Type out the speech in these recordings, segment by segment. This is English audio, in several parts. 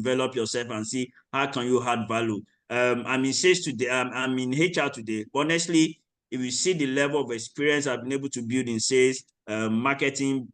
develop yourself and see how can you add value. I'm in sales today. I'm in HR today. Honestly, if you see the level of experience I've been able to build in sales, marketing,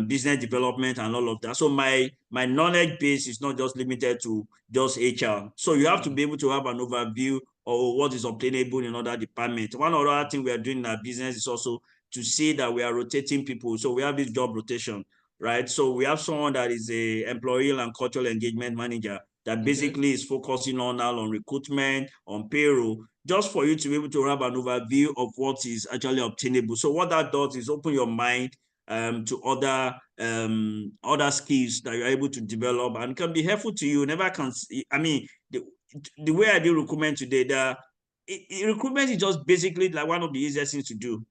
business development, and all of that. So my knowledge base is not just limited to just HR. So you have to be able to have an overview of what is obtainable in other departments. One other thing we are doing in our business is also to see that we are rotating people. So we have this job rotation, right? So we have someone that is a employee and cultural engagement manager that basically is focusing on recruitment, on payroll, just for you to be able to have an overview of what is actually obtainable. So what that does is open your mind to other skills that you're able to develop and can be helpful to you. Never can see, I mean, the way I do recruitment today, recruitment is just basically like one of the easiest things to do.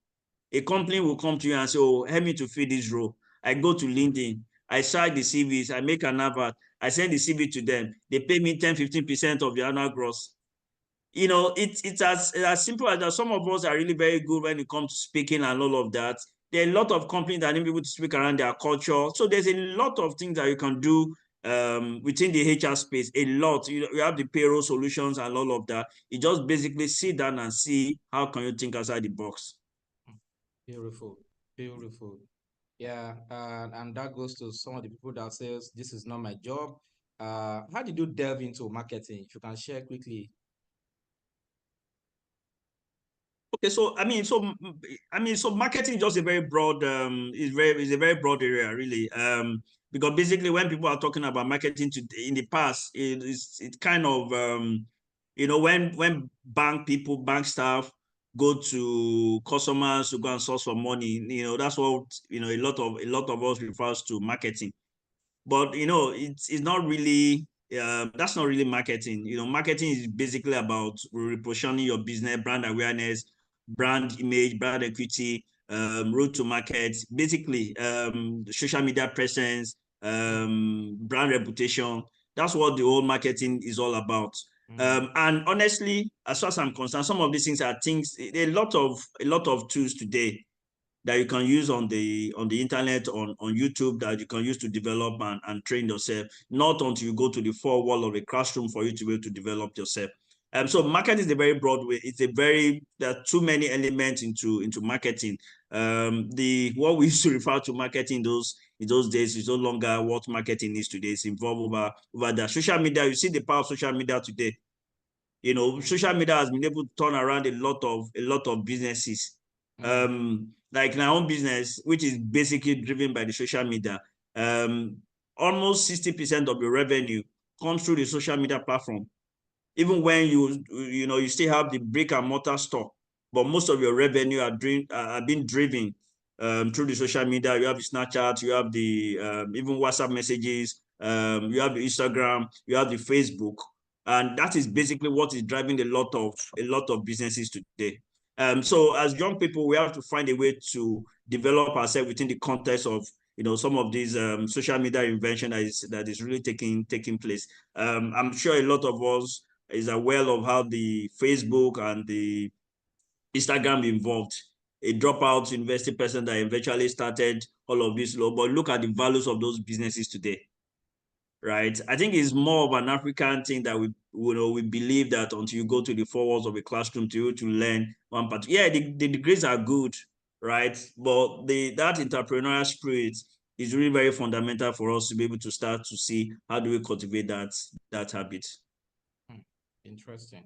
A company will come to you and say, oh, help me to fill this role. I go to LinkedIn, I search the CVs, I make an advert, I send the CV to them. They pay me 10-15% of the annual gross. It's as simple as that. Some of us are really very good when it comes to speaking and all of that. There are a lot of companies that need people to speak around their culture. So there's a lot of things that you can do within the HR space. A lot. You have the payroll solutions and all of that. You just basically sit down and see how can you think outside the box. Beautiful, beautiful. Yeah, and that goes to some of the people that says this is not my job. How did you delve into marketing? If you can share quickly. Okay, so marketing is just a very broad is a very broad area, really. Because basically when people are talking about marketing in the past, it's kind of when bank staff go to customers to go and source for money, that's what a lot of us refers to marketing. But it's not really that's not really marketing. Marketing is basically about repositioning your business, brand awareness, brand image, brand equity, road to market, basically social media presence, brand reputation. That's what the whole marketing is all about. And honestly, as far as I'm concerned, some of these things are things, a lot of tools today that you can use on the internet, on YouTube, that you can use to develop and train yourself, not until you go to the four wall of a classroom for you to be able to develop yourself. So marketing is a very broad way. There are too many elements into marketing. What we used to refer to marketing in those days is no longer what marketing is today. It's involved over the social media. You see the power of social media today. Social media has been able to turn around a lot of businesses. Like my own business, which is basically driven by the social media, almost 60% of your revenue comes through the social media platform. Even when you still have the brick and mortar store, but most of your revenue are being driven through the social media. You have the Snapchat, you have the even WhatsApp messages, you have the Instagram, you have the Facebook, and that is basically what is driving a lot of businesses today. So as young people, we have to find a way to develop ourselves within the context of some of these social media invention that is really taking place. I'm sure a lot of us is aware of how the Facebook and the Instagram involved. A dropout university person that eventually started all of this law, but look at the values of those businesses today, right? I think it's more of an African thing that we believe that until you go to the four walls of a classroom to learn one part. Yeah, the degrees are good, right? But that entrepreneurial spirit is really very fundamental for us to be able to start to see how do we cultivate that habit. Interesting.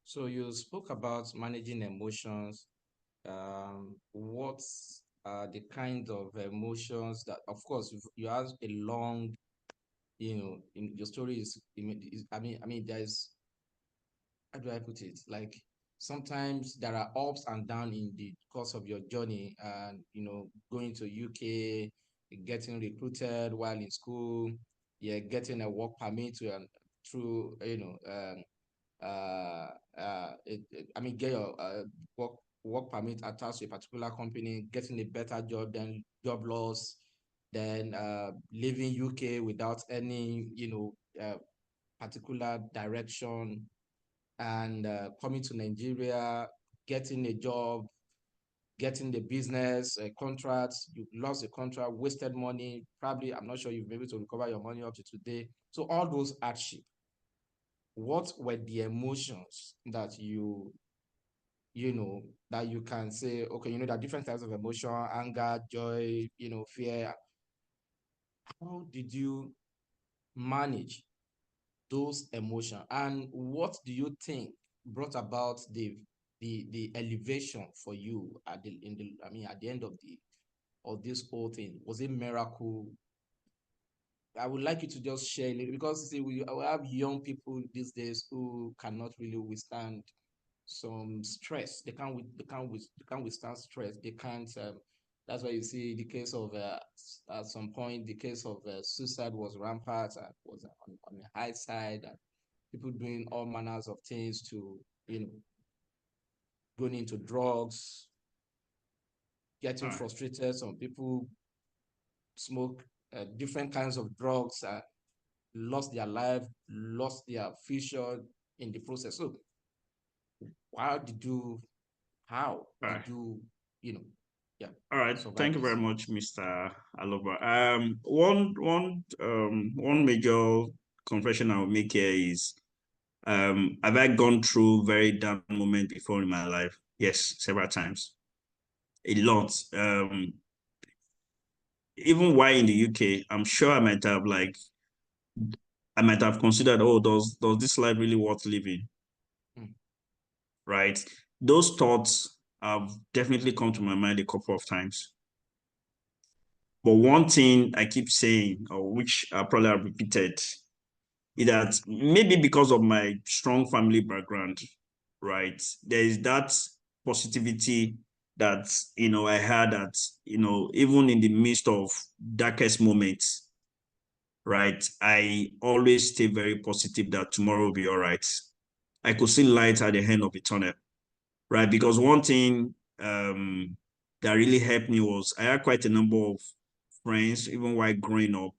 So you spoke about managing emotions. What's the kind of emotions that, of course, you have a long, in your story there's, how do I put it? Like sometimes there are ups and downs in the course of your journey, and going to UK, getting recruited while in school, yeah, getting a work permit through get your work permit attached to a particular company, getting a better job, then job loss, then leaving UK without any particular direction, and coming to Nigeria, getting a job, getting the business contracts, you lost the contract, wasted money. Probably, I'm not sure you've been able to recover your money up to today. So all those hardship, what were the emotions that that you can say, okay, there are different types of emotion, anger, joy, fear. How did you manage those emotions? And what do you think brought about the elevation for you at the end of this whole thing? Was it miracle? I would like you to just share a little, because see, we have young people these days who cannot really withstand some stress. They can't withstand stress. They can't. That's why you see the case of at some point the case of suicide was rampant and was on the high side, and people doing all manners of things to going into drugs, getting frustrated. Some people smoke different kinds of drugs and lost their life, lost their future in the process. So how did you, yeah, All right. survive Thank you very this? much, Mr. Aloba. One major confession I will make here is, have I gone through very down moment before in my life? Yes, several times. A lot. Even while in the UK, I'm sure I might have considered, oh, does this life really worth living? Right? Those thoughts have definitely come to my mind a couple of times. But one thing I keep saying, or which I probably have repeated, is that maybe because of my strong family background, right, there is that positivity that, I had that, even in the midst of darkest moments, right, I always stay very positive that tomorrow will be all right. I could see light at the end of the tunnel, right? Because one thing that really helped me was I had quite a number of friends, even while growing up,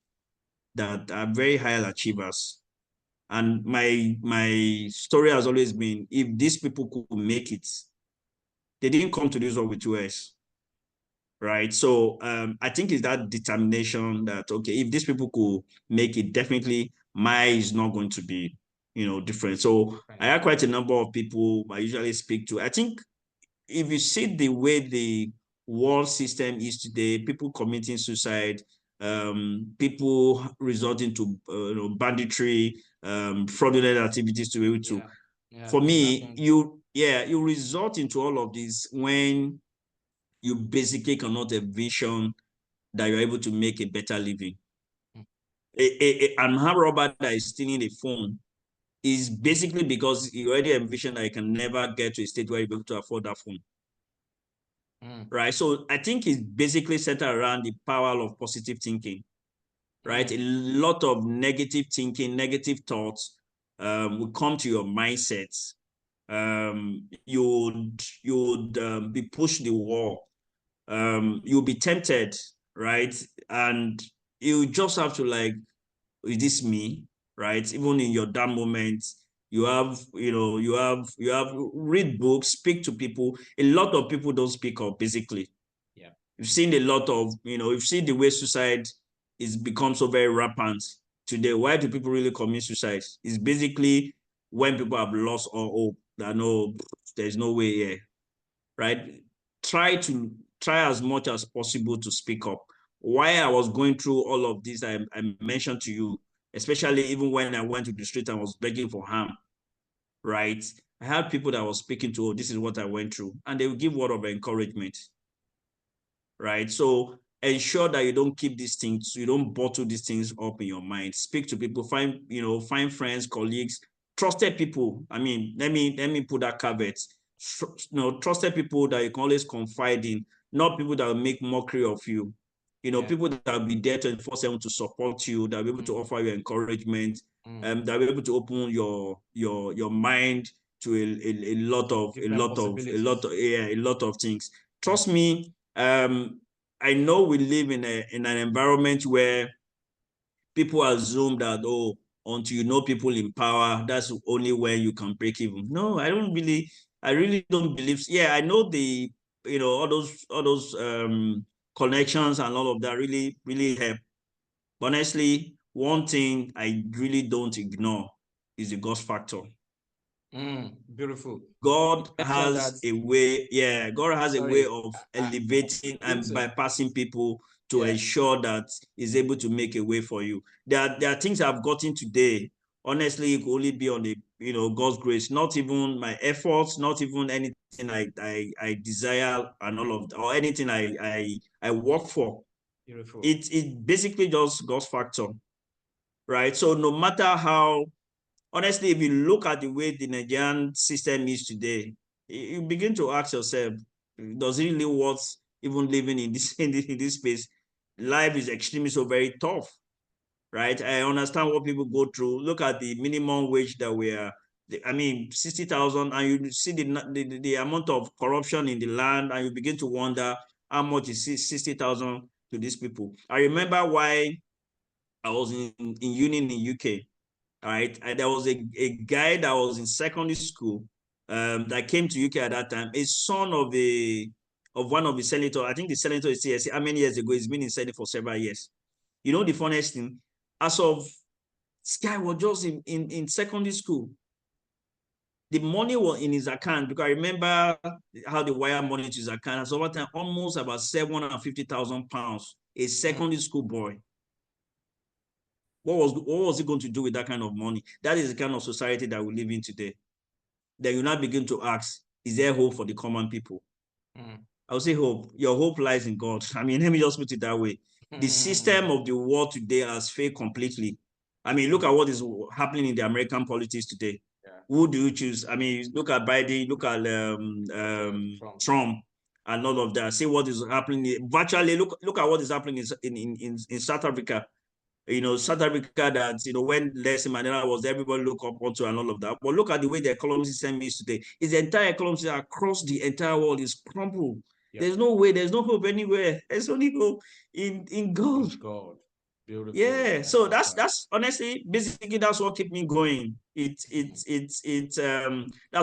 that are very high achievers. And my story has always been, if these people could make it, they didn't come to this world with 2S, right? So I think it's that determination that, okay, if these people could make it, definitely mine is not going to be, different. So I have quite a number of people I usually speak to. I think if you see the way the world system is today, people committing suicide, people resorting to banditry, fraudulent activities to be able to. Yeah, For me, kidnapping. you resort into all of this when you basically cannot envision that you're able to make a better living. An armed robber that is stealing a phone is basically because you already envision that you can never get to a state where you're able to afford that phone. Right. So I think it's basically centered around the power of positive thinking, right? A lot of negative thinking, negative thoughts will come to your mindset. You would be pushed the wall. You'll be tempted, right? And you just have to is this me, right? Even in your down moments, you have read books, speak to people. A lot of people don't speak up, basically. Yeah. You've seen a lot of, you've seen the way suicide is become so very rampant today. Why do people really commit suicide? It's basically when people have lost all hope, that no, there's no way here, right? Try as much as possible to speak up. Why I was going through all of this, I mentioned to you, especially even when I went to the street and was begging for harm, right? I had people that I was speaking to, oh, this is what I went through, and they will give word of encouragement, right? So ensure that you don't keep these things, you don't bottle these things up in your mind. Speak to people, find friends, colleagues, trusted people. I mean, let me put that caveat. Trusted people that you can always confide in, not people that will make mockery of you. People that will be there 24/7 to support you, that will be able to offer you encouragement, that will be able to open your mind to a lot of Different possibilities. a lot of things. Trust me, I know we live in an environment where people assume that, oh, until you know people in power, that's only when you can break even. No, I really don't believe. Yeah, I know all those connections and all of that really help. Honestly, one thing I really don't ignore is the God factor. Beautiful. God That. has a way, God has a way Sorry, of I elevating need and to. bypassing people to Yeah. ensure that he's able to make a way for you. There are things I've gotten today. Honestly, it could only be on the God's grace, not even my efforts, not even anything I desire and all of that, or anything I work for. Beautiful. It basically just God's factor, right? So no matter how, honestly, if you look at the way the Nigerian system is today, you begin to ask yourself, does it really worth even living in this in this space? Life is extremely so very tough, right? I understand what people go through. Look at the minimum wage that we are. I mean, 60,000, and you see the amount of corruption in the land, and you begin to wonder how much is 60,000 to these people. I remember why I was in uni in the UK. All right. And there was a guy that was in secondary school that came to UK at that time, a son of one of the senators. I think the senator is here. How many years ago? He's been in Senate for several years. You know, the funniest thing, as of this guy was just in secondary school. The money was in his account because I remember how they wire money to his account. So over time, almost about £750,000, a secondary school boy. What was he going to do with that kind of money? That is the kind of society that we live in today. Then you now begin to ask, is there hope for the common people? I would say hope. Your hope lies in God. I mean, let me just put it that way. The system of the world today has failed completely. I mean, look at what is happening in the American politics today. Yeah. Who do you choose? I mean, look at Biden, look at Trump and all of that. See what is happening. Virtually, look at what is happening in South Africa. South Africa that, when Nelson Mandela was there, everybody look up onto and all of that. But look at the way the economic system is today. Is the entire economic system across the entire world is crumpled. Yeah. There's no way, there's no hope anywhere. There's only hope in God. God. Beautiful. Yeah. So that's honestly, basically, that's what keep me going. That's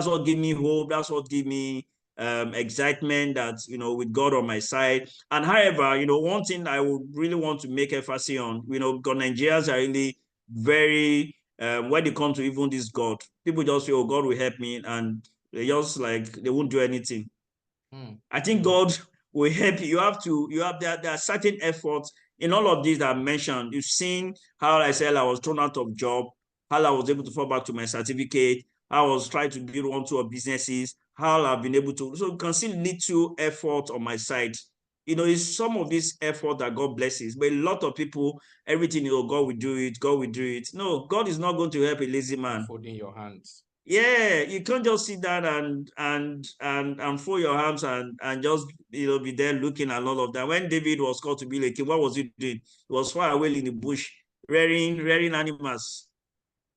what give me hope. That's what give me excitement that, with God on my side. And however, one thing I would really want to make emphasis on, because Nigerians are really very, when they come to even this God, people just say, oh, God will help me. And they just they won't do anything. I think God will help you. There are certain efforts in all of these that I mentioned. You've seen how I said I was thrown out of job, how I was able to fall back to my certificate, how I was trying to build one, two businesses, how I've been able to. So you can see little effort on my side. It's some of this effort that God blesses. But a lot of people, everything, God will do it, God will do it. No, God is not going to help a lazy man. Folding your hands. Yeah, you can't just sit down and fold your hands and just be there looking and all of that. When David was called to be a king, what was he doing? He was far away in the bush, rearing animals.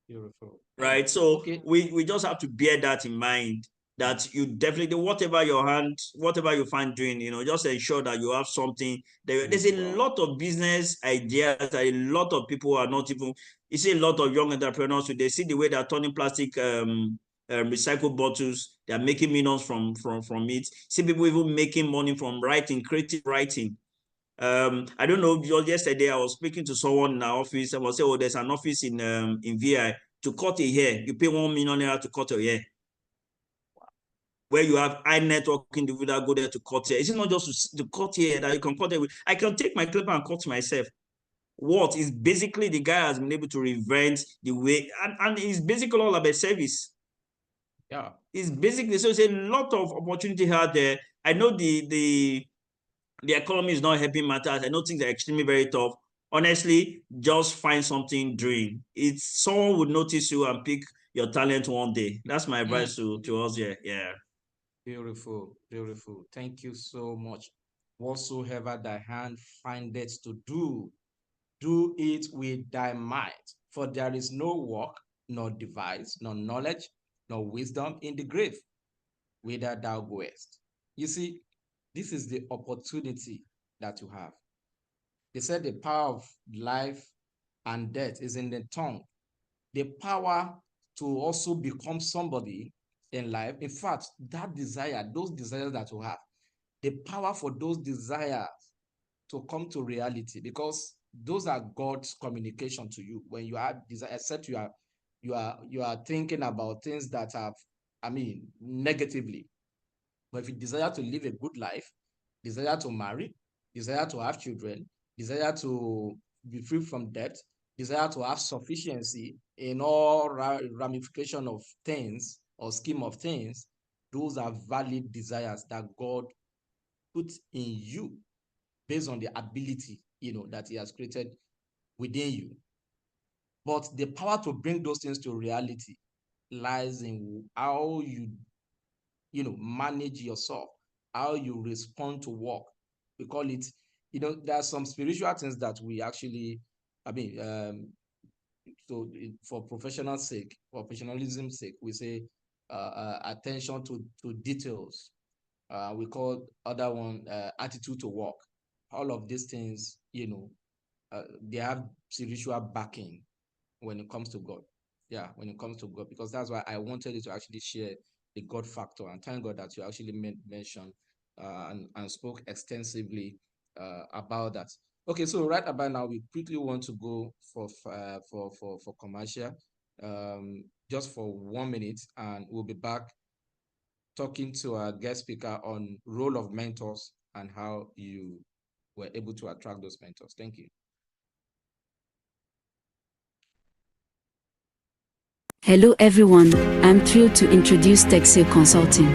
Beautiful. Right. So we just have to bear that in mind, that you definitely, whatever you find doing, just ensure that you have something. There's a lot of business ideas that a lot of people are not even. You see a lot of young entrepreneurs today, see the way they're turning plastic recycled bottles. They're making millions from it. See people even making money from writing, creative writing. I don't know, just yesterday I was speaking to someone in our office. I was saying, oh, there's an office in VI. To cut a hair, you pay £1 million to cut your hair. Where you have high network individual go there to cut hair. It's not just to cut hair that you can cut hair with. I can take my clipper and cut myself. What is basically the guy has been able to reinvent the way, and it's basically all about service. Yeah. It's basically, so it's a lot of opportunity out there. I know the economy is not helping matters. I know things are extremely very tough. Honestly, just find something doing. It's someone would notice you and pick your talent one day. That's my advice to us here. Yeah. Beautiful, beautiful. Thank you so much. Whatsoever thy hand findeth to do, do it with thy might. For there is no work, nor device, nor knowledge, nor wisdom in the grave, whither thou goest. You see, this is the opportunity that you have. They said the power of life and death is in the tongue. The power to also become somebody in life. In fact, that desire, those desires that you have, the power for those desires to come to reality, because those are God's communication to you. When you have desire, except you are thinking about things that have, negatively. But if you desire to live a good life, desire to marry, desire to have children, desire to be free from debt, desire to have sufficiency in all ramification of things or scheme of things, those are valid desires that God put in you based on the ability, that he has created within you. But the power to bring those things to reality lies in how you manage yourself, how you respond to work. We call it, there are some spiritual things that we actually, I mean, so for professional sake, for professionalism sake, we say attention to details. We call other one attitude to work. All of these things, they have spiritual backing when it comes to God. Yeah, when it comes to God, because that's why I wanted you to actually share the God factor, and thank God that you actually mentioned and spoke extensively about that. Okay, so right about now, we quickly want to go for commercial, just for 1 minute, and we'll be back talking to our guest speaker on role of mentors and how you were able to attract those mentors. Thank you. Hello everyone, I'm thrilled to introduce Texil Consulting.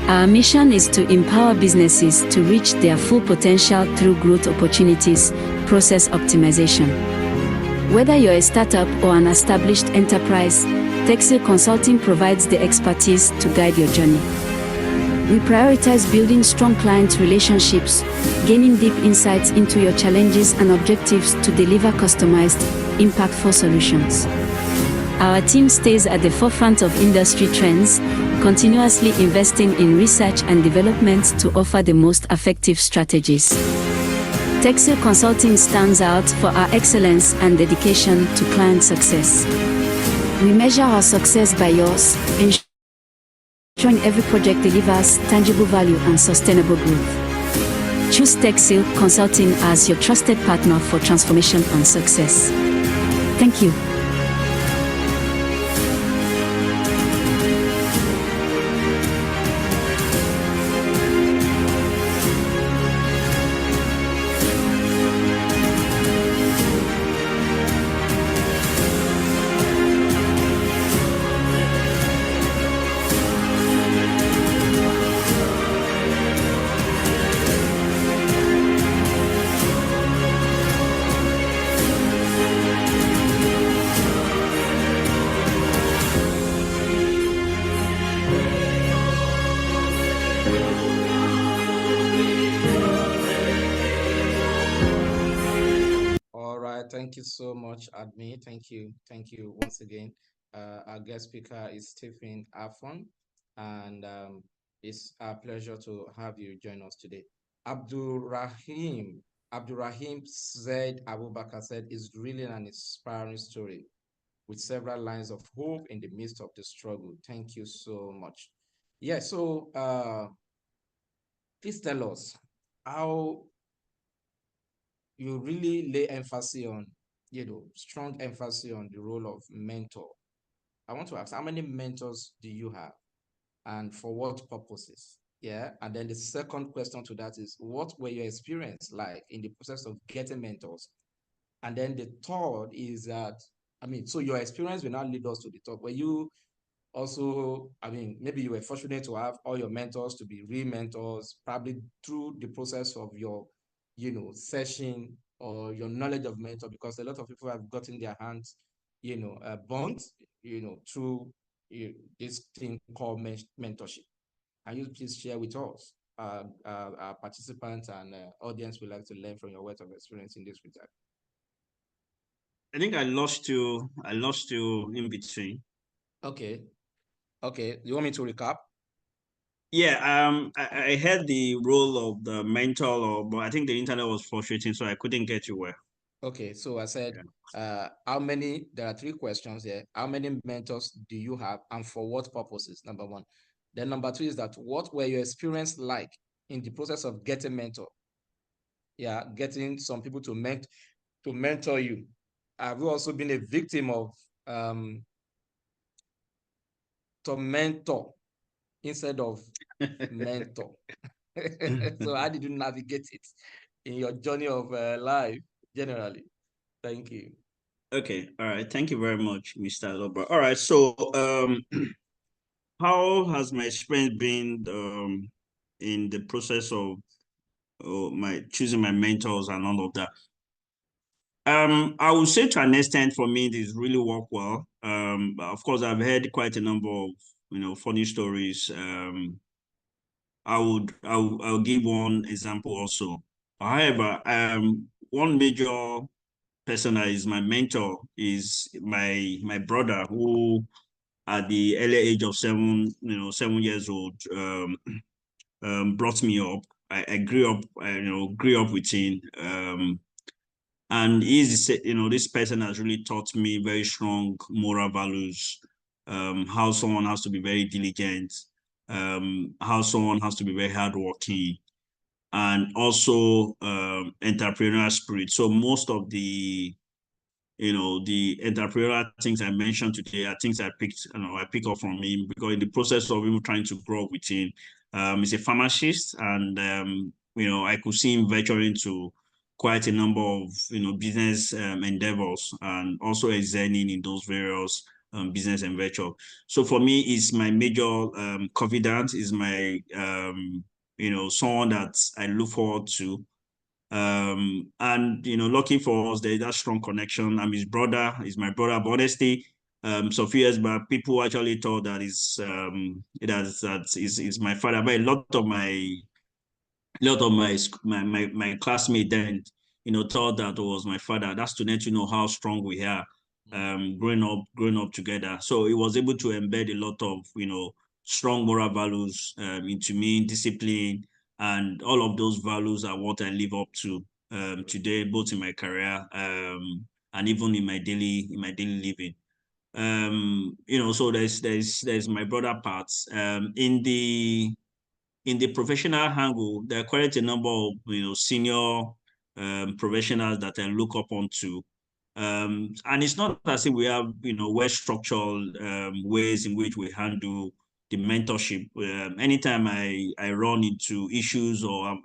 Our mission is to empower businesses to reach their full potential through growth opportunities, process optimization. Whether you're a startup or an established enterprise, Texil Consulting provides the expertise to guide your journey. We prioritize building strong client relationships, gaining deep insights into your challenges and objectives to deliver customized, impactful solutions. Our team stays at the forefront of industry trends, continuously investing in research and development to offer the most effective strategies. Texil Consulting stands out for our excellence and dedication to client success. We measure our success by yours, ensuring every project delivers tangible value and sustainable growth. Choose Texil Consulting as your trusted partner for transformation and success. Thank you. Thank you so much, Admi. Thank you. Thank you once again. Our guest speaker is Stephen Afon, and it's a pleasure to have you join us today. Abdurrahim said, Abubakar said, is really an inspiring story with several lines of hope in the midst of the struggle. Thank you so much. Yeah, so please tell us how you really lay emphasis on, strong emphasis on the role of mentor. I want to ask, how many mentors do you have and for what purposes? Yeah. And then the second question to that is, what were your experience like in the process of getting mentors? And then the third is that, so your experience will not lead us to the top. Were you also, maybe you were fortunate to have all your mentors to be real mentors, probably through the process of your, session or your knowledge of mentor, because a lot of people have gotten their hands, burnt, through this thing called mentorship. Can you please share with us, our participants and audience would like to learn from your wealth of experience in this regard? I think I lost you. I lost you in between. Okay. You want me to recap? Yeah, I heard the role of the mentor, but I think the internet was frustrating, so I couldn't get you well. Okay, so I said, yeah. There are three questions here. How many mentors do you have and for what purposes? Number one. Then number two is that what were your experience like in the process of getting mentor. Yeah, getting some people to mentor you. I've also been a victim of to mentor instead of mentor. So how did you navigate it in your journey of life generally? Thank you. Okay, all right. Thank you very much, Mr. Loba. All right, so how has my experience been in the process of my choosing my mentors and all of that? I would say to an extent for me, this really worked well. Of course, I've heard quite a number of funny stories. I'll give one example also. However, one major person that is my mentor is my brother, who at the early age of 7 years old, brought me up. I grew up, grew up with him. And this person has really taught me very strong moral values, how someone has to be very diligent, how someone has to be very hardworking, and also entrepreneurial spirit. So most of the entrepreneurial things I mentioned today are things I pick up from him, because in the process of him trying to grow up with him, he's a pharmacist, and I could see him venturing into quite a number of business endeavors, and also excelling in those various business and venture. So for me, it's my major confidant, is my someone that I look forward to. And lucky for us, there's that strong connection. I'm his brother, he's my brother. But honestly, some few years back, people actually thought that is my father. But a lot of my classmates then thought that was my father. That's to let you know how strong we are, growing up together. So he was able to embed a lot of strong moral values into me, discipline, and all of those values are what I live up to today, both in my career and even in my daily living. So there's my brother parts. In the professional angle, there are quite a number of senior professionals that I look up onto. And it's not as if we have well structured ways in which we handle the mentorship. Anytime I run into issues, or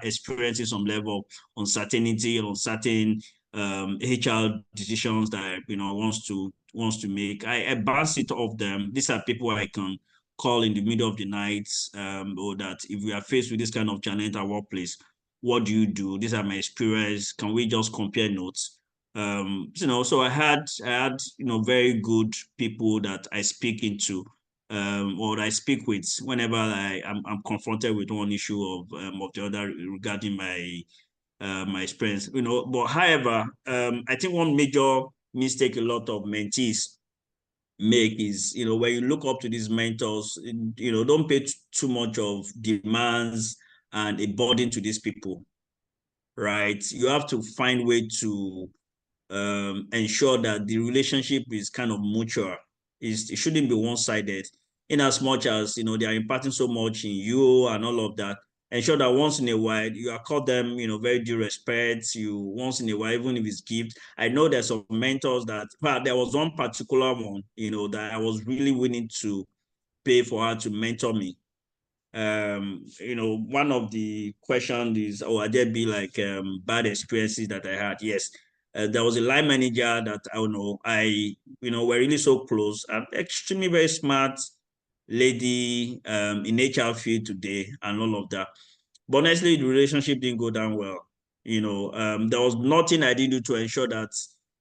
experiencing some level of uncertainty on certain HR decisions that wants to make, I bounce it off them. These are people I can call in the middle of the night, or that if we are faced with this kind of challenge at workplace, what do you do? These are my experience. Can we just compare notes? So I had very good people that I speak into, or I speak with whenever I'm confronted with one issue of the other regarding my experience. But however, I think one major mistake a lot of mentees make is when you look up to these mentors, don't pay too much of demands and a burden to these people, right? You have to find way to ensure that the relationship is kind of mutual. It shouldn't be one-sided, in as much as they are imparting so much in you and all of that. Ensure that once in a while you accord them very due respect. You once in a while, even if it's gift. I know there's some mentors that, but there was one particular one that I was really willing to pay for her to mentor me. One of the questions is, oh, are there be like bad experiences that I had? Yes. There was a line manager that I don't know, we're really so close. Extremely very smart lady in HR field today and all of that. But honestly, the relationship didn't go down well. There was nothing I did do to ensure that,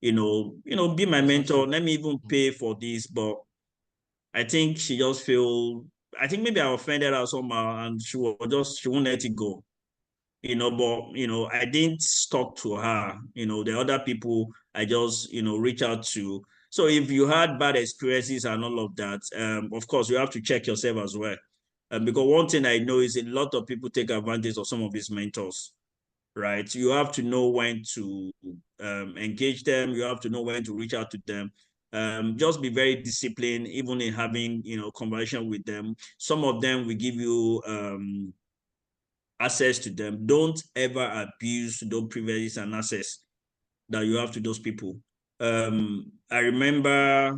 be my mentor. Let me even pay for this, but I think she just feel. I think maybe I offended her somehow, and she won't let it go. But I didn't talk to her. The other people I just reach out to. So if you had bad experiences and all of that, of course you have to check yourself as well. Because one thing I know is a lot of people take advantage of some of these mentors, right? You have to know when to engage them. You have to know when to reach out to them. Just be very disciplined, even in having conversation with them. Some of them will give you access to them. Don't ever abuse those privileges and access that you have to those people. I remember,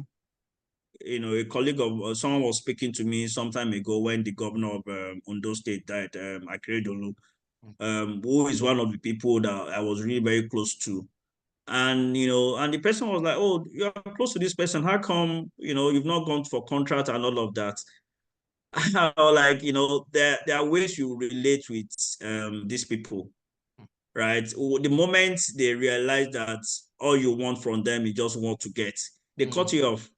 a colleague of someone was speaking to me some time ago when the governor of Ondo State died, Akeredolu, who is one of the people that I was really very close to. And, and the person was like, oh, you're close to this person. How come, you've not gone for contract and all of that? Like, there are ways you relate with these people, right? The moment they realize that all you want from them is just what to get, they cut you off.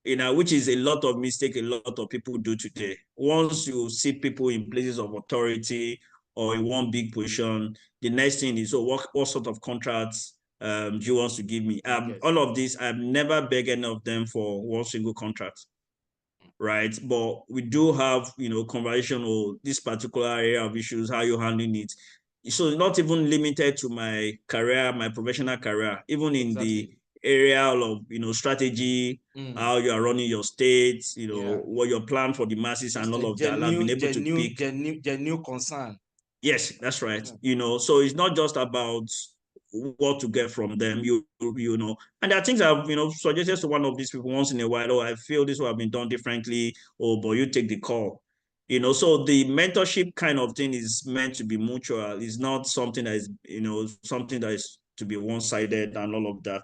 Which is a lot of mistake a lot of people do today. Once you see people in places of authority or in one big position, the next thing is, so what sort of contracts do you want to give me? All of this, I've never begged any of them for one single contract, right? But we do have, conversation on this particular area of issues, how you handling it. So it's not even limited to my career, my professional career, even in the area of, strategy, how you are running your state, what your plan for the masses and all of that. I've been able to pick genuine concern. Yes, that's right. So it's not just about what to get from them, and there are things I've, suggested to one of these people once in a while. Oh, I feel this would have been done differently. Oh, but you take the call. So the mentorship kind of thing is meant to be mutual. It's not something that is, something that is to be one-sided and all of that.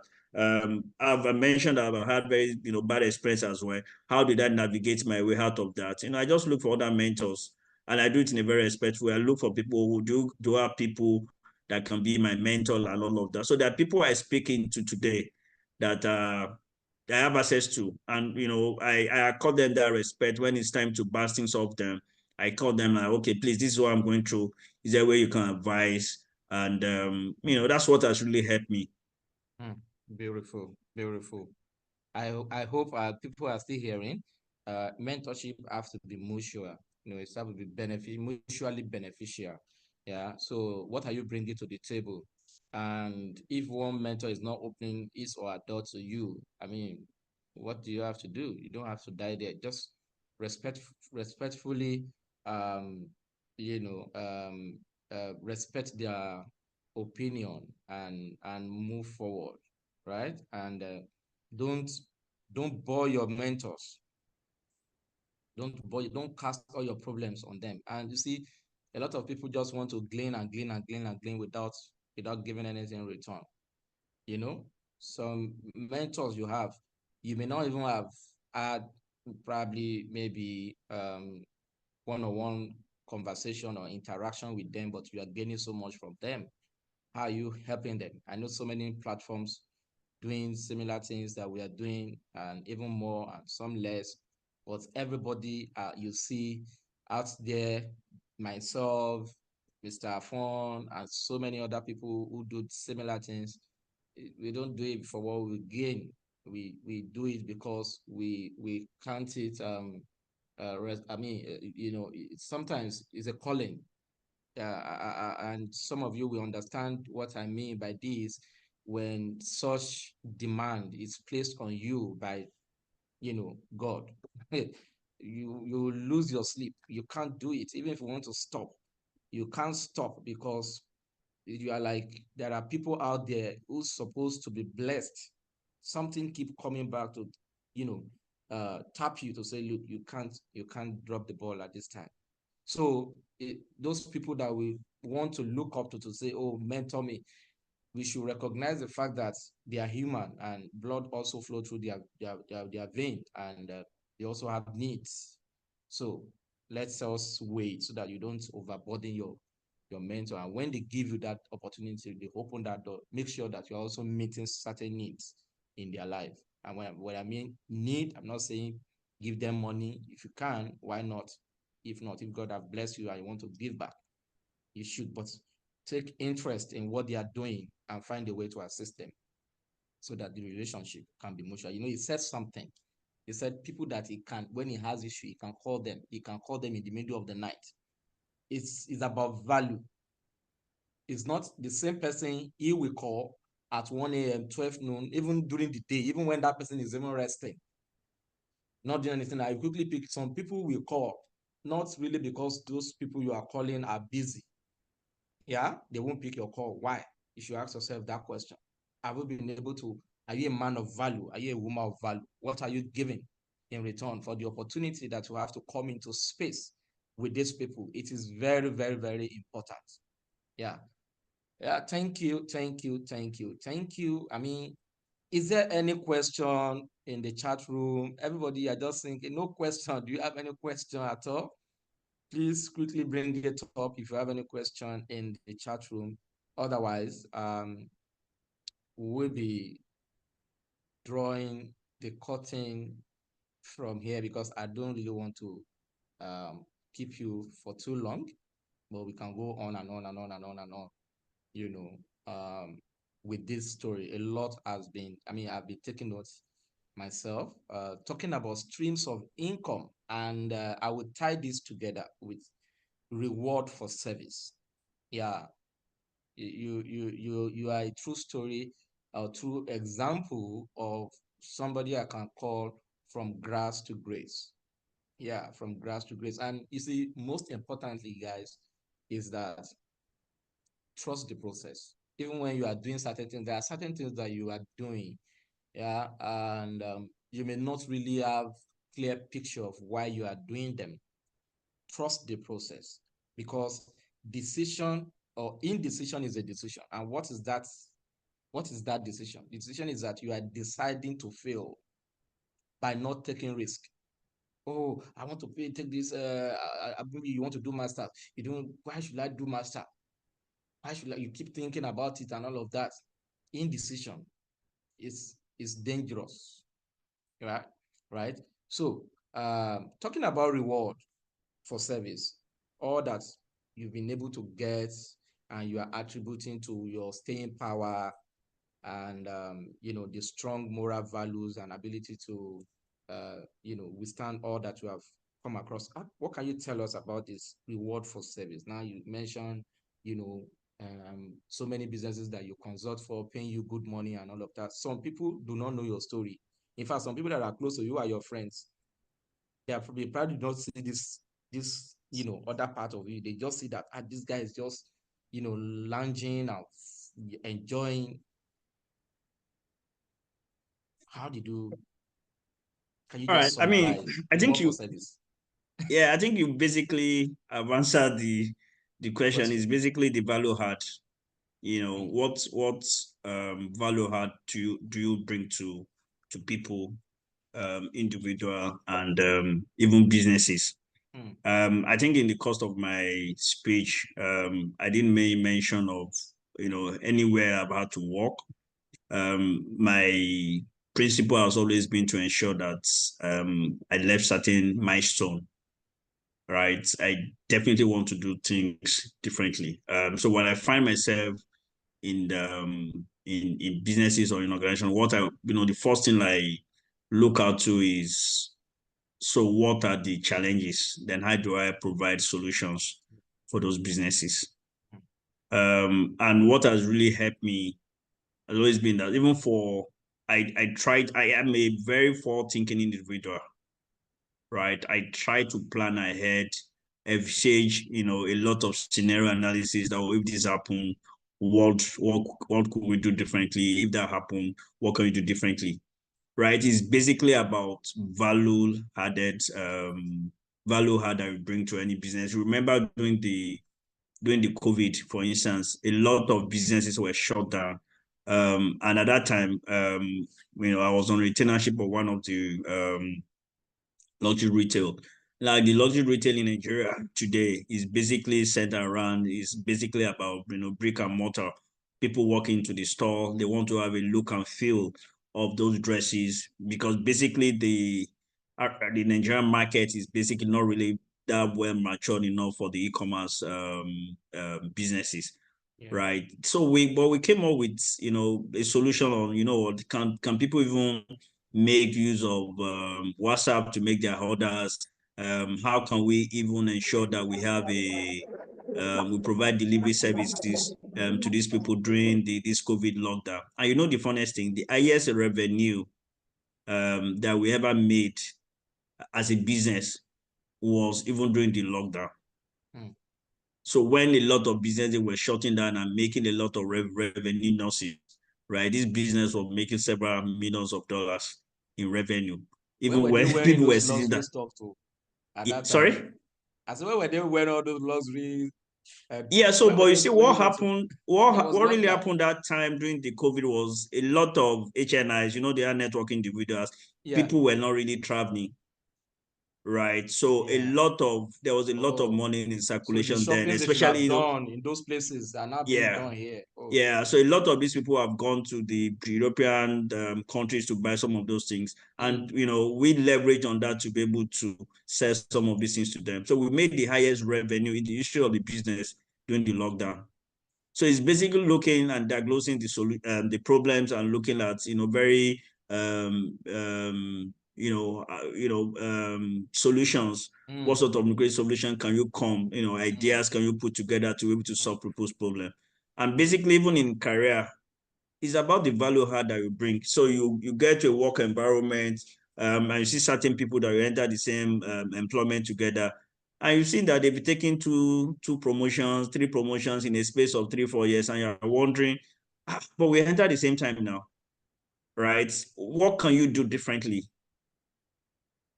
I've mentioned that I've had very, bad experience as well. How did I navigate my way out of that? I just look for other mentors, and I do it in a very respectful way. I look for people who do have people that can be my mentor and all of that. So there are people I speak into today that I have access to, and I accord them that respect. When it's time to bounce things off them, I call them like, okay, please, this is what I'm going through. Is there a way you can advise? And that's what has really helped me. Beautiful, beautiful. I hope people are still hearing. Mentorship has to be mutual. It's have to be mutually beneficial. Yeah. So what are you bringing to the table? And if one mentor is not opening his or her door to you, I mean, what do you have to do? You don't have to die there. Just respectfully, respect their opinion and move forward, right? And don't bore your mentors. Don't cast all your problems on them. And you see, a lot of people just want to glean and glean and glean and glean without giving anything in return. Some mentors you have, you may not even have had probably maybe one-on-one conversation or interaction with them, but you are gaining so much from them. How are you helping them? I know so many platforms doing similar things that we are doing, and even more and some less, but everybody you see out there, myself, Mr. Afon, and so many other people who do similar things, we don't do it for what we gain. We do it because we count it sometimes it's a calling. And some of you will understand what I mean by this. When such demand is placed on you by God, you lose your sleep. You can't do it. Even if you want to stop, you can't stop, because you are like, there are people out there who's supposed to be blessed. Something keep coming back to tap you to say, look, you can't drop the ball at this time. So those people that we want to look up to say, oh, mentor me, we should recognize the fact that they are human, and blood also flow through their vein, and they also have needs. So let's us wait so that you don't overburden your mentor. And when they give you that opportunity, they open that door, make sure that you're also meeting certain needs in their life. And when I mean need, I'm not saying give them money. If you can, why not? If not, if God have blessed you and you want to give back, you should, but take interest in what they are doing and find a way to assist them so that the relationship can be mutual. He said something. He said people that he can, when he has issue, he can call them. He can call them in the middle of the night. It's about value. It's not the same person he will call at 1 a.m., 12 noon, even during the day, even when that person is even resting, not doing anything. I quickly pick some people will call not really because those people you are calling are busy. Yeah, they won't pick your call. Why? You should ask yourself that question. Have you been able to, are you a man of value? Are you a woman of value? What are you giving in return for the opportunity that you have to come into space with these people? It is very, very, very important. Yeah. Yeah. Thank you. Thank you. Thank you. Thank you. I mean, is there any question in the chat room? Everybody, I just thinking, no question. Do you have any question at all? Please quickly bring it up if you have any question in the chat room. Otherwise, we'll be drawing the curtain from here because I don't really want to keep you for too long, but we can go on and on and on and on and on, you know, with this story. A lot has been, I mean, I've been taking notes myself, talking about streams of income, and I would tie this together with reward for service. Yeah, you are a true story, a true example of somebody I can call from grass to grace. Yeah, from grass to grace. And you see, most importantly, guys, is that trust the process. Even when you are doing certain things, there are certain things that you are doing, yeah, and you may not really have clear picture of why you are doing them. Trust the process, because decision or indecision is a decision. And what is that? What is that decision? The decision is that you are deciding to fail by not taking risk. Oh, I want to take this. Maybe you want to do master. You don't. Why should I do master? Why should I? You keep thinking about it and all of that. Indecision is dangerous, right? Right. So, talking about reward for service, all that you've been able to get and you are attributing to your staying power and you know, the strong moral values and ability to you know, withstand all that you have come across. What can you tell us about this reward for service? Now you mentioned, you know, so many businesses that you consult for paying you good money and all of that. Some people do not know your story. In fact, some people that are close to you are your friends. They probably not see this you know, other part of you. They just see that this guy is just, you know, lounging and enjoying. How did you, can you All right. just I mean, summarize I think reward for you, service? yeah, I think you basically have answered the question. Is basically the value add. You know, what value add do you bring to people, individual and even businesses? I think in the course of my speech, I didn't make mention of, you know, anywhere about to work. My principle has always been to ensure that I left certain milestone. Right, I definitely want to do things differently. So when I find myself in the in businesses or in organization, what I, you know, the first thing I look out to is, so what are the challenges? Then how do I provide solutions for those businesses? And what has really helped me has always been that even for I am a very forward thinking individual, right? I try to plan ahead, envisage, you know, a lot of scenario analysis that, if this happen, what could we do differently? If that happened, what can we do differently? Right? It's basically about value added that we bring to any business. Remember during the COVID, for instance, a lot of businesses were shut down. And at that time, you know, I was on retainership of one of the luxury retail. Like the luxury retail in Nigeria today is basically centered around, is basically about, you know, brick and mortar. People walk into the store, they want to have a look and feel of those dresses, because basically the Nigerian market is basically not really that well matured enough for the e-commerce businesses. Yeah. Right. So we came up with, you know, a solution on, you know, can people even make use of WhatsApp to make their orders? How can we even ensure that we have we provide delivery services to these people during this COVID lockdown? And you know, the funniest thing, the highest revenue that we ever made as a business was even during the lockdown. So when a lot of businesses were shutting down and making a lot of revenue losses, right? This business was making several millions of dollars in revenue. Even when people were seeing that stuff too at that time? Sorry? I said, when were they wearing all those luxury? So but you see what happened, what really lockdown. happened that time during the COVID was a lot of HNIs, they are network individuals. Yeah. People were not really traveling. Right. So there was a lot of money in circulation so the then, shopping they should especially, have done in those places are not being done here. Yeah, so a lot of these people have gone to the European countries to buy some of those things. And, we leverage on that to be able to sell some of these things to them. So we made the highest revenue in the history of the business during the lockdown. So it's basically looking and diagnosing the problems and looking at, very, solutions. What sort of great solution can you ideas can you put together to be able to solve people's problem? And basically, even in career, it's about the value add that you bring. So you get to a work environment, and you see certain people that you enter the same employment together, and you've seen that they've been taking two promotions, 3 promotions in a space of 3-4 years, and you're wondering, but we enter the same time now, right? What can you do differently?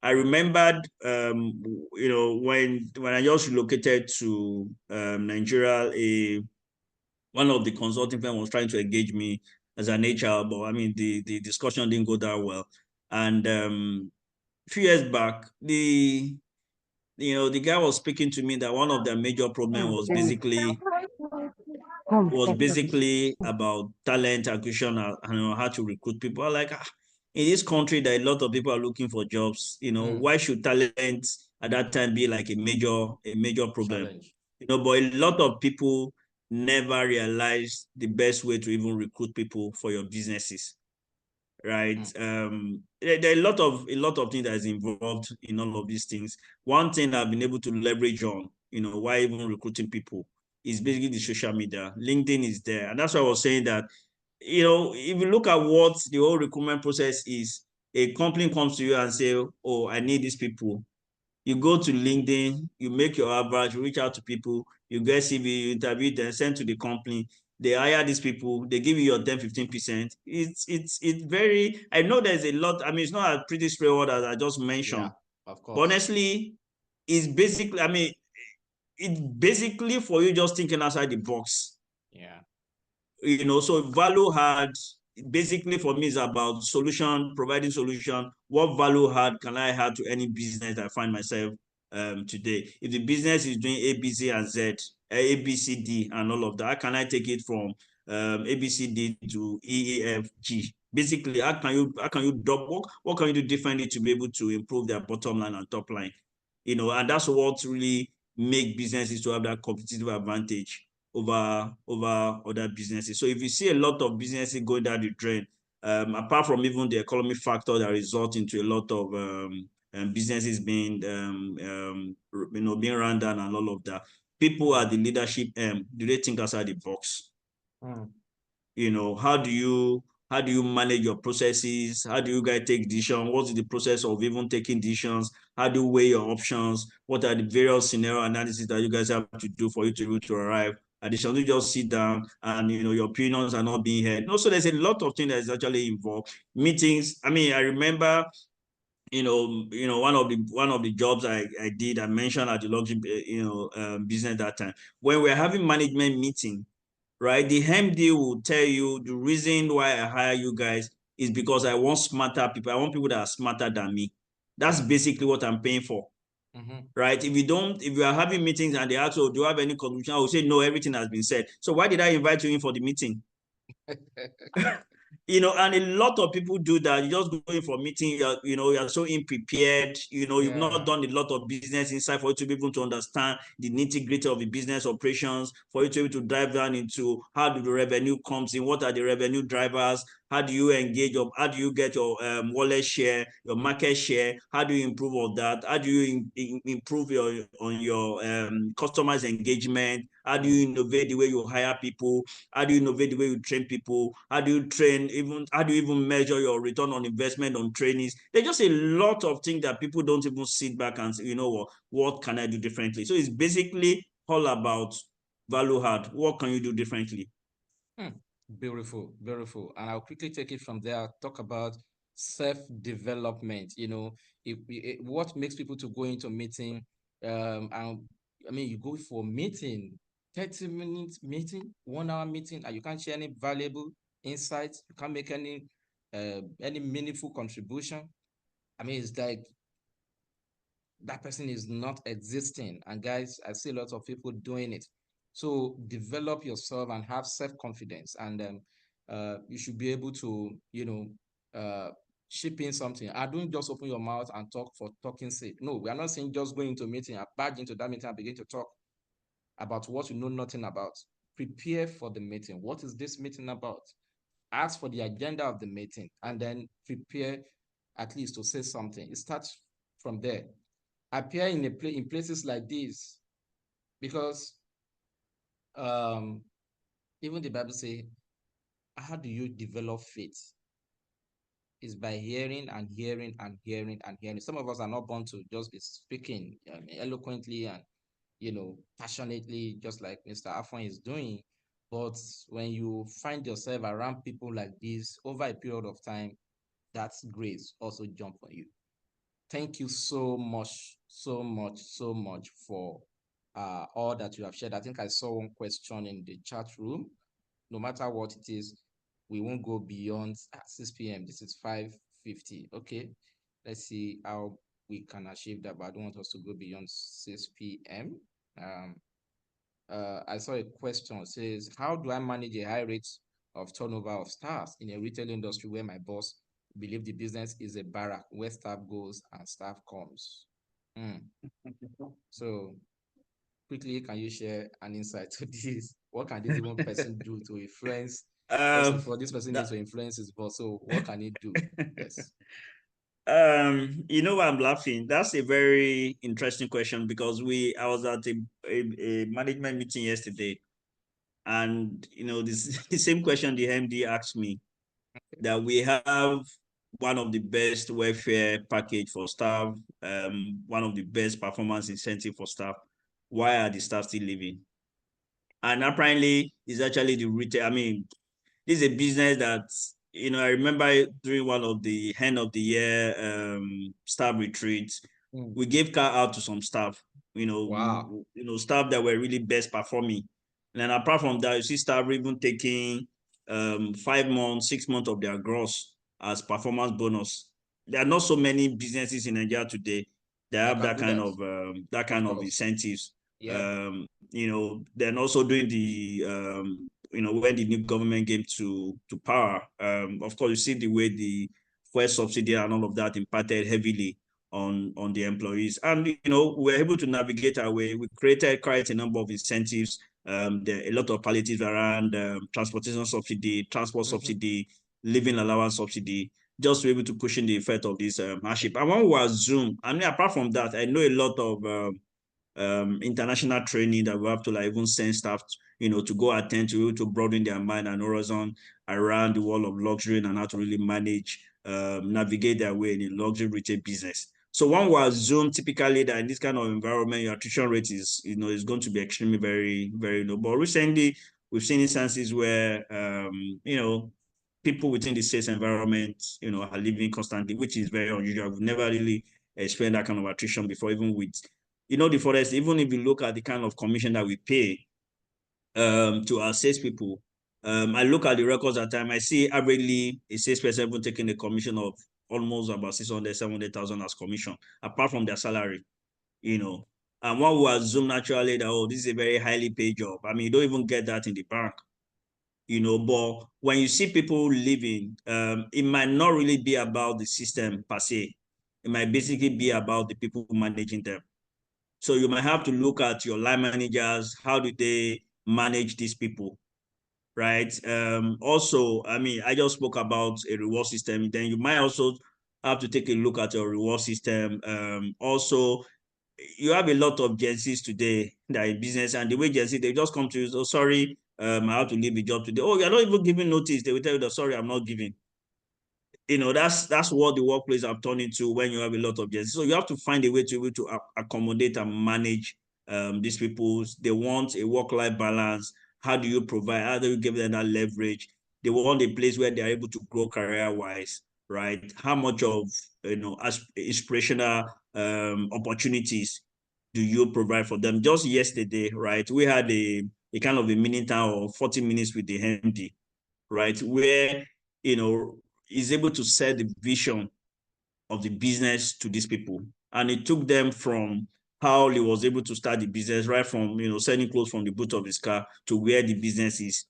I remembered, when I just relocated to Nigeria, one of the consulting firms was trying to engage me as an HR, but I mean, the discussion didn't go that well. And a few years back, the guy was speaking to me that one of their major problems was basically about talent acquisition and how to recruit people. Like, in this country, that a lot of people are looking for jobs. Why should talent at that time be like a major problem? Challenge. But a lot of people never realize the best way to even recruit people for your businesses, right? There are a lot of things that is involved in all of these things. One thing I've been able to leverage on, why even recruiting people, is basically the social media. LinkedIn is there, and that's why I was saying that, if you look at what the whole recruitment process is, a company comes to you and say, oh, I need these people. You go to LinkedIn, you make your average, reach out to people, you get CV, you interview them, send to the company. They hire these people, they give you your 10-15%. It's very, I know there's a lot. I mean, it's not a pretty straightforward as I just mentioned. Yeah, of course. But honestly, it's basically for you just thinking outside the box. Yeah. So value add basically for me is about providing solution. What value add can I add to any business I find myself today? If the business is doing A, B, C, and Z, A, B, C, D, and all of that, how can I take it from A, B, C, D to E, F, G? Basically, how can you double? What can you do differently to be able to improve their bottom line and top line? And that's what really make businesses to have that competitive advantage over other businesses. So if you see a lot of businesses going down the drain, apart from even the economic factor that result into a lot of businesses being being run down and all of that, people at the leadership do they think outside the box? How do you manage your processes? How do you guys take decisions? What is the process of even taking decisions? How do you weigh your options? What are the various scenario analysis that you guys have to do for you to be able to arrive? Additionally, you just sit down and your opinions are not being heard. So there's a lot of things that is actually involved. Meetings. I mean, I remember, one of the jobs I did, I mentioned at the luxury business that time, when we're having management meeting, right? The MD will tell you the reason why I hire you guys is because I want smarter people. I want people that are smarter than me. That's basically what I'm paying for. Right? If you are having meetings and they ask, oh, do you have any contribution? I will say, no, everything has been said. So why did I invite you in for the meeting? And a lot of people do that. You just go in for a meeting, you're so unprepared, you've not done a lot of business inside for you to be able to understand the nitty-gritty of the business operations, for you to be able to dive down into how do the revenue comes in, what are the revenue drivers, how do you engage, how do you get your wallet share, your market share, how do you improve on that, how do you improve your customers' engagement, How do you innovate the way you hire people? How do you innovate the way you train people? How do you even measure your return on investment on trainees? There's just a lot of things that people don't even sit back and say, you know what can I do differently? So it's basically all about value add. What can you do differently? Beautiful, beautiful. And I'll quickly take it from there. Talk about self-development. What makes people to go into meeting? And I mean, you go for meeting, 30 minutes meeting, 1 hour meeting, and you can't share any valuable insights. You can't make any meaningful contribution. I mean, it's like that person is not existing. And guys, I see lots of people doing it. So develop yourself and have self-confidence, and you should be able to, ship in something. I don't just open your mouth and talk for talking's sake. No, we are not saying just going into a meeting and badge into that meeting and begin to talk about what you know nothing about. Prepare for the meeting. What is this meeting about? Ask for the agenda of the meeting, and then prepare at least to say something. It starts from there. Appear in places like this, because even the Bible say, how do you develop faith? Is by hearing and hearing and hearing and hearing. Some of us are not born to just be speaking eloquently and passionately, just like Mr. Afon is doing. But when you find yourself around people like this over a period of time, that's grace also jump on you. Thank you so much, so much, so much for all that you have shared. I think I saw one question in the chat room. No matter what it is, we won't go beyond 6 p.m. This is 5:50. Okay, let's see how we can achieve that, but I don't want us to go beyond 6 p.m. I saw a question. It says, how do I manage a high rate of turnover of staff in a retail industry where my boss believe the business is a barrack where staff goes and staff comes? So quickly, can you share an insight to this? What can this even person do to influence? First of all, this person needs to influence his boss. So what can he do? Yes. You know why I'm laughing? That's a very interesting question, because I was at a management meeting yesterday, and this the same question the MD asked me, that we have one of the best welfare package for staff, one of the best performance incentive for staff. Why are the staff still leaving? And apparently, it's actually the retail. I mean, this is a business that, I remember during one of the end of the year staff retreats, we gave car out to some staff, Wow. Staff that were really best performing. And then apart from that, you see staff even taking 5 months, 6 months of their gross as performance bonus. There are not so many businesses in Nigeria today that have that kind of incentives. Yeah. They're also doing the when the new government came to power. Of course, you see the way the fuel subsidy and all of that impacted heavily on the employees. And we're able to navigate our way. We created quite a number of incentives. There are a lot of palliatives around transportation subsidy, transport subsidy, living allowance subsidy, just to be able to cushion the effect of this hardship. And one was Zoom. I mean, apart from that, I know a lot of international training that we have to even send staff to go attend to broaden their mind and horizon around the world of luxury and how to really manage, navigate their way in the luxury retail business. So one will assume typically that in this kind of environment, your attrition rate is going to be extremely very, very low. But recently, we've seen instances where people within the sales environment are living constantly, which is very unusual. We've never really experienced that kind of attrition before, even with the forest. Even if you look at the kind of commission that we pay to our salespeople, I look at the records at time, I see averagely a salesperson even taking a commission of almost about 600, 700,000 as commission, apart from their salary, And one will assume naturally that, this is a very highly paid job. I mean, you don't even get that in the bank, but when you see people leaving, it might not really be about the system per se. It might basically be about the people managing them. So you might have to look at your line managers. How do they manage these people, right? Also, I mean, I just spoke about a reward system. Then you might also have to take a look at your reward system. Also, you have a lot of Gen Zs today that are in business, and the way Gen Z, they just come to you, oh, sorry, I have to leave the job today. Oh, you're not even giving notice. They will tell you that, sorry, I'm not giving. That's what the workplace have turned into when you have a lot of Gen Z. So you have to find a way to be able to accommodate and manage these people. They want a work-life balance. How do you provide? How do you give them that leverage? They want a place where they're able to grow career-wise, right? How much of inspirational opportunities do you provide for them? Just yesterday, right? We had a kind of a mini town of 40 minutes with the MD, right? Where is able to set the vision of the business to these people. And it took them from how he was able to start the business, right from selling clothes from the boot of his car to where the business is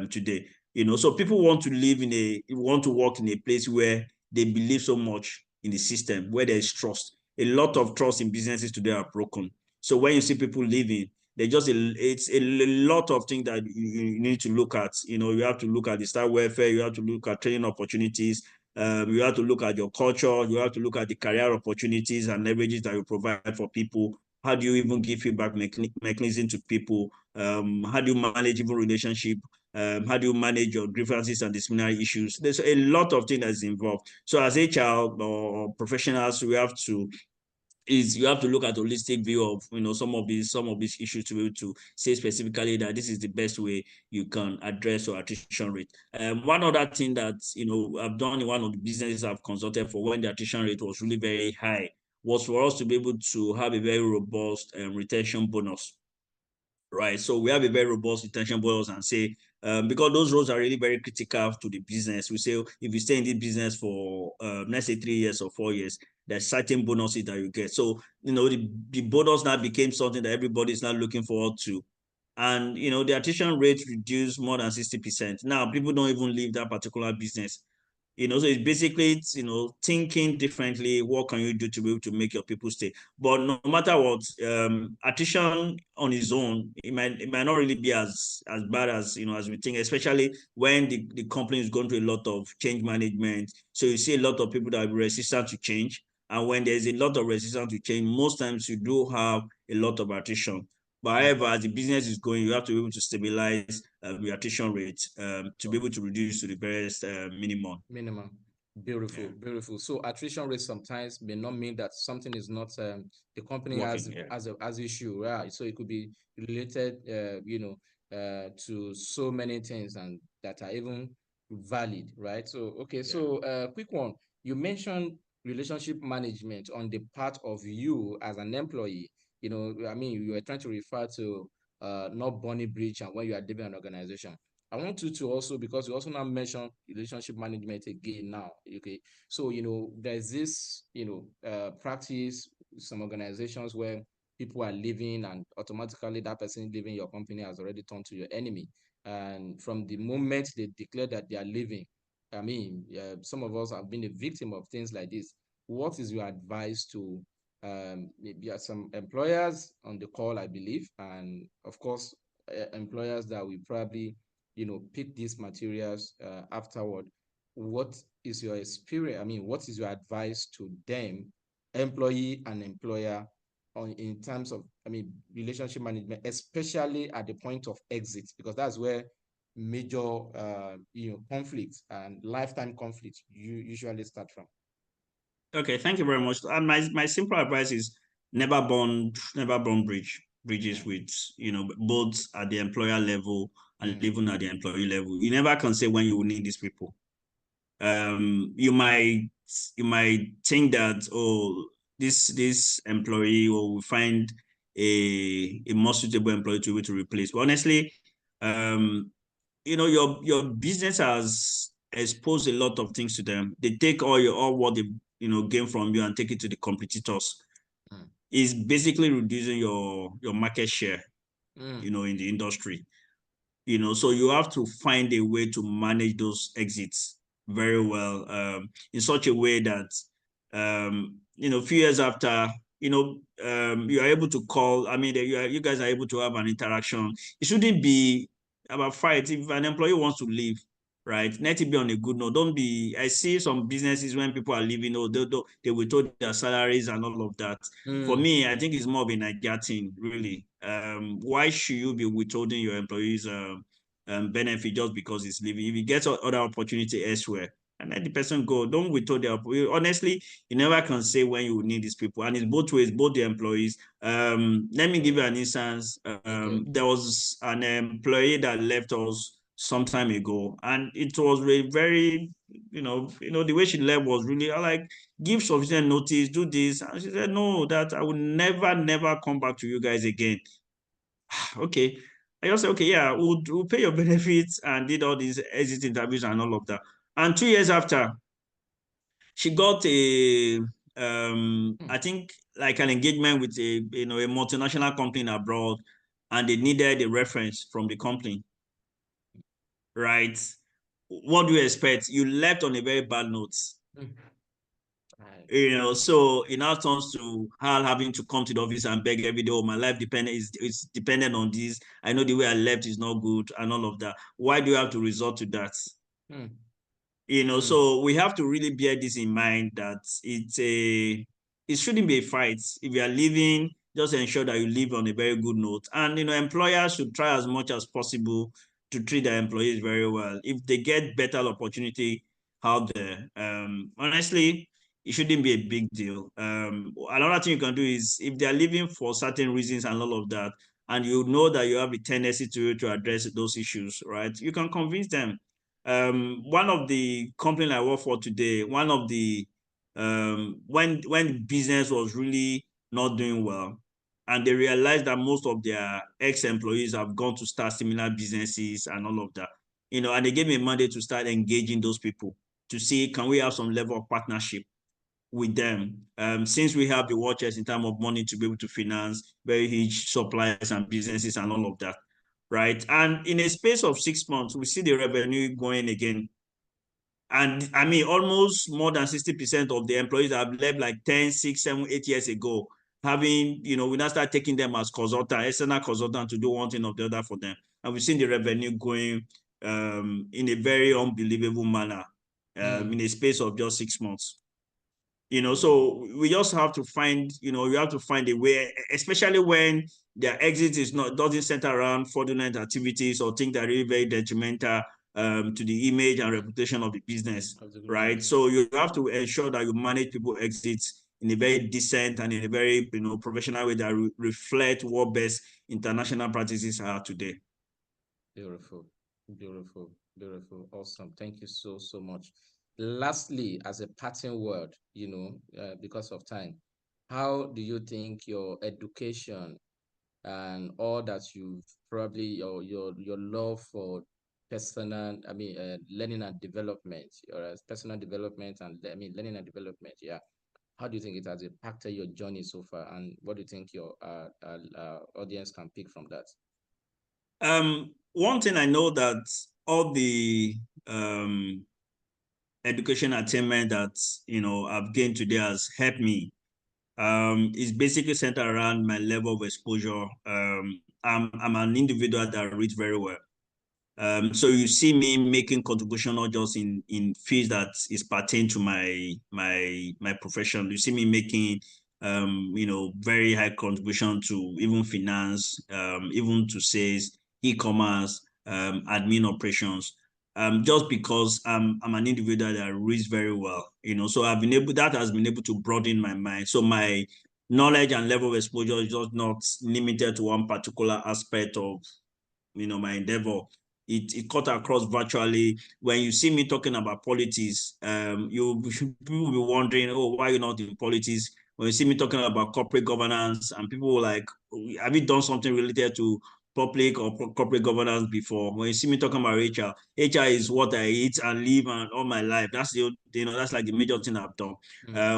today. So people want to want to work in a place where they believe so much in the system, where there is trust. A lot of trust in businesses today are broken. So when you see people leaving, it's a lot of things that you need to look at. You have to look at the staff welfare, you have to look at training opportunities, you have to look at your culture, you have to look at the career opportunities and leverages that you provide for people. How do you even give feedback mechanism to people? How do you manage even relationship? How do you manage your grievances and disciplinary issues? There's a lot of things that's involved. So as HR or professionals, you have to look at a holistic view of some of these issues to be able to say specifically that this is the best way you can address your attrition rate. One other thing that I've done in one of the businesses I've consulted for when the attrition rate was really very high was for us to be able to have a very robust retention bonus. Right. So we have a very robust retention bonus and say, because those roles are really very critical to the business. We say if you stay in this business for let's say 3 years or 4 years, there's certain bonuses that you get. So the bonus now became something that everybody is now looking forward to. And the attrition rate reduced more than 60%. Now people don't even leave that particular business. So it's basically, thinking differently. What can you do to be able to make your people stay? But no matter what, attrition on its own, it might not really be as bad as as we think, especially when the company is going through a lot of change management. So you see a lot of people that are resistant to change. And when there's a lot of resistance to change, most times you do have a lot of attrition. But however, as the business is going, you have to be able to stabilize the attrition rate to be able to reduce to the barest minimum. Beautiful, Yeah. beautiful. So attrition rate sometimes may not mean that something is not the company Working, has issue, right? So it could be related, to so many things and that are even valid, right? So okay, so quick one. You mentioned relationship management on the part of you as an employee. I mean, you were trying to refer to not burning bridge and when you are leaving an organization. I want you to also, because you also now mention relationship management again now, okay? So, there's this, practice, some organizations where people are leaving and automatically that person leaving your company has already turned to your enemy. And from the moment they declare that they are leaving, I mean, some of us have been a victim of things like this. What is your advice to maybe some employers on the call, I believe, and of course, employers that will probably pick these materials afterward? What is your experience? I mean, what is your advice to them, employee and employer, in terms of, I mean, relationship management, especially at the point of exit, because that's where major, conflicts and lifetime conflicts you usually start from. Okay, thank you very much. And my simple advice is never burn bridges with both at the employer level and even at the employee level. You never can say when you will need these people. You might think that this employee will find a more suitable employee to be able to replace. But honestly, your business has exposed a lot of things to them. They take all what they gain from you and take it to the competitors. Is basically reducing your market share in the industry. So you have to find a way to manage those exits very well, in such a way that a few years after, you are able to call. I mean, you guys are able to have an interaction. It shouldn't be about fight. If an employee wants to leave, right? Let it be on a good note. Don't be, I see some businesses when people are leaving, they withhold their salaries and all of that. For me, I think it's more of a Nigeria thing, really. Why should you be withholding your employees' benefit just because it's leaving? If you get other opportunity elsewhere, and let the person go. Don't withhold their. Honestly, you never can say when you will need these people, and it's both ways, both the employees. Let me give you an instance. There was an employee that left us some time ago, and it was very, the way she left was really like, give sufficient notice, do this, and she said no, that I will never come back to you guys again. Okay. I just said, okay, yeah, we'll pay your benefits, and did all these exit interviews and all of that. And 2 years after, she got I think like an engagement with a multinational company abroad, and they needed a reference from the company, right? What do you expect? You left on a very bad note. So it now turns to her having to come to the office and beg every day. Oh, my life is dependent on this. I know the way I left is not good and all of that. Why do you have to resort to that? So we have to really bear this in mind, that it shouldn't be a fight. If you are leaving, just ensure that you leave on a very good note. And employers should try as much as possible to treat their employees very well. If they get better opportunity out there, honestly, it shouldn't be a big deal. Another thing you can do is, if they are leaving for certain reasons and all of that, and you know that you have a tendency to address those issues, right? You can convince them. One of the companies I work for today, one of the when business was really not doing well, and they realized that most of their ex-employees have gone to start similar businesses and all of that, and they gave me a mandate to start engaging those people to see, can we have some level of partnership with them, since we have the watchers in terms of money to be able to finance very huge suppliers and businesses and all of that, right? And in a space of 6 months, we see the revenue going again. And I mean, almost more than 60% of the employees have left like 10, 6, 7, 8 years ago, having, we now start taking them as consultant, external consultant, to do one thing or the other for them. And we've seen the revenue going in a very unbelievable manner in a space of just 6 months. So we just have to find, you have to find a way, especially when their exit doesn't center around fraudulent activities or things that are really very detrimental to the image and reputation of the business, right? So you have to ensure that you manage people exits in a very decent and in a very, professional way that reflect what best international practices are today. Beautiful. Awesome. Thank you so much. Lastly, as a parting word, because of time, how do you think your education and all that you've probably your love for learning and development, or personal development and learning and development, yeah. How do you think it has impacted your journey so far, and what do you think your audience can pick from that? One thing I know, that all the education attainment that I've gained today has helped me. It's basically centered around my level of exposure. I'm an individual that reads very well. So you see me making contribution not just in fields that is pertain to my profession. You see me making very high contribution to even finance, even to sales, e-commerce, admin operations. Just because I'm an individual that reads very well, so that has been able to broaden my mind. So my knowledge and level of exposure is just not limited to one particular aspect of my endeavor. It cut across virtually. When you see me talking about politics, people will be wondering, oh, why are you not in politics? When you see me talking about corporate governance, and people were like, have you done something related to public or corporate governance before? When you see me talking about HR is what I eat and live and all my life. That's that's like the major thing I've done.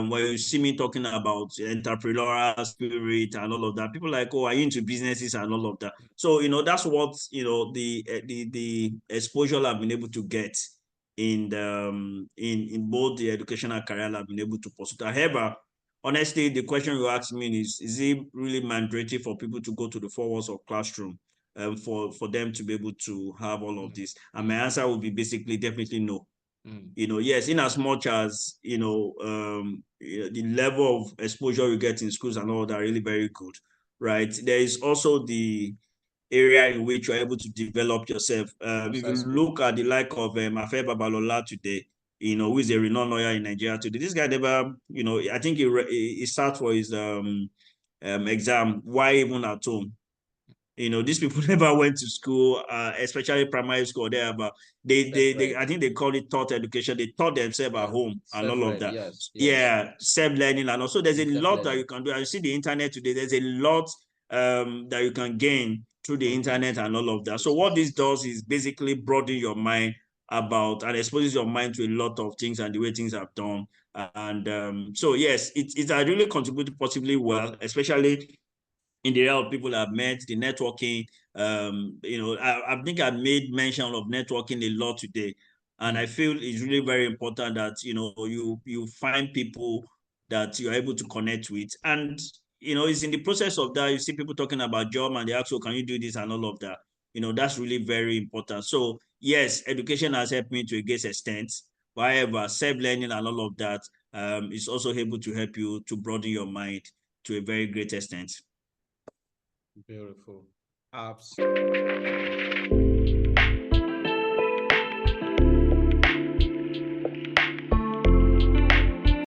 When you see me talking about entrepreneurial spirit and all of that, people are like, oh, are you into businesses and all of that? So that's what the exposure I've been able to get in both the educational career I've been able to pursue. However, honestly, the question you asked me is it really mandatory for people to go to the 4 walls of classroom? for them to be able to have all of this? And my answer would be basically definitely no. Yes, in as much as, the level of exposure you get in schools and all that are really very good, right? There is also the area in which you're able to develop yourself. If you look at the like of Afe Babalola today, who is a renowned lawyer in Nigeria today, this guy never, I think he sat for his exam. Why even at home? These people never went to school, especially primary school there, but they I think they call it taught education. They taught themselves at home and all of that. Yes. Yeah, self-learning. And also there's a lot that you can do. I see the internet today, there's a lot that you can gain through the internet and all of that. So what this does is basically broaden your mind about and exposes your mind to a lot of things and the way things are done. And so yes, it's really contributed possibly well, especially in the area of people I've met, the networking. I think I made mention of networking a lot today. And I feel it's really very important that, you find people that you're able to connect with. And, it's in the process of that, you see people talking about job and they ask, oh, can you do this and all of that? That's really very important. So yes, education has helped me to a great extent. However, self-learning and all of that is also able to help you to broaden your mind to a very great extent. Beautiful. Absolutely.